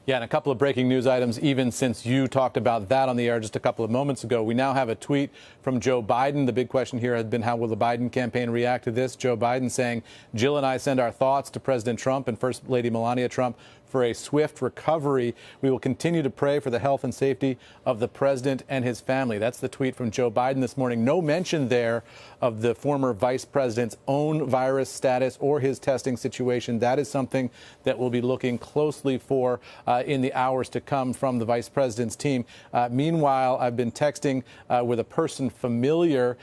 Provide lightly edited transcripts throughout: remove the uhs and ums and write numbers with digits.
Yeah, and a couple of breaking news items, even since you talked about that on the air just a couple of moments ago. We now have a tweet from Joe Biden. The big question here has been, how will the Biden campaign react to this? Joe Biden saying, Jill and I send our thoughts to President Trump and First Lady Melania Trump for a swift recovery. We will continue to pray for the health and safety of the president and his family. That's the tweet from Joe Biden this morning. No mention there of the former vice president's own virus status or his testing situation. That is something that we'll be looking closely for in the hours to come from the vice president's team. Meanwhile, I've been texting with a person familiar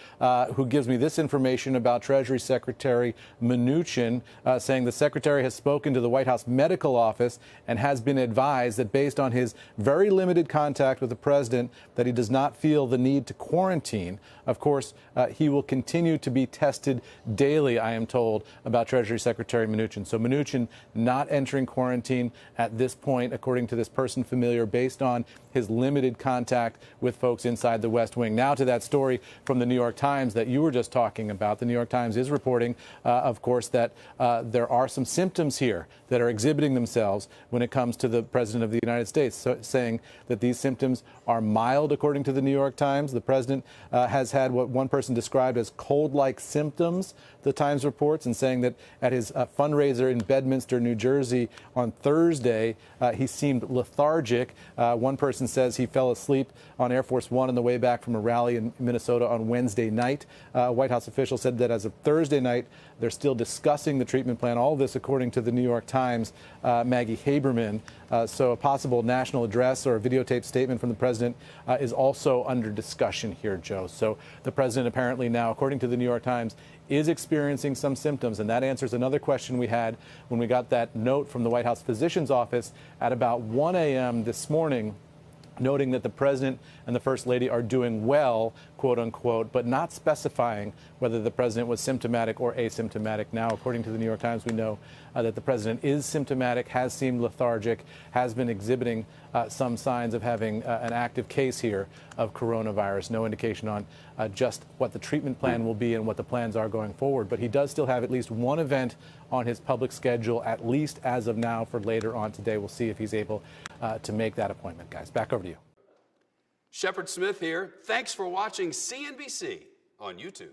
who gives me this information about Treasury Secretary Mnuchin, saying the secretary has spoken to the White House medical office and has been advised that based on his very limited contact with the president, that he does not feel the need to quarantine. Of course, he will continue to be tested daily, I am told, about Treasury Secretary Mnuchin. So Mnuchin not entering quarantine at this point, according to this person familiar, based on his limited contact with folks inside the West Wing. Now to that story from the New York Times that you were just talking about. The New York Times is reporting, of course, that there are some symptoms here that are exhibiting themselves when it comes to the President of the United States, so saying that these symptoms are mild, according to the New York Times. The president has had what one person described as cold-like symptoms, the Times reports, and saying that at his fundraiser in Bedminster, New Jersey on Thursday, he seemed lethargic. One person says he fell asleep on Air Force One on the way back from a rally in Minnesota on Wednesday night. White House officials said that as of Thursday night, they're still discussing the treatment plan. All of this, according to the New York Times, Maggie Haberman. So a possible national address or a videotaped statement from the president is also under discussion here, Joe. So the president apparently now, according to the New York Times, is experiencing some symptoms. And that answers another question we had when we got that note from the White House physician's office at about 1 a.m. this morning, noting that the president and the first lady are doing well, quote unquote, but not specifying whether the president was symptomatic or asymptomatic. Now, according to the New York Times, we know that the president is symptomatic, has seemed lethargic, has been exhibiting some signs of having an active case here of coronavirus. No indication on just what the treatment plan will be and what the plans are going forward. But he does still have at least one event on his public schedule, at least as of now, for later on today. We'll see if he's able to make that appointment, guys. Back over to you. Shepard Smith here. Thanks for watching CNBC on YouTube.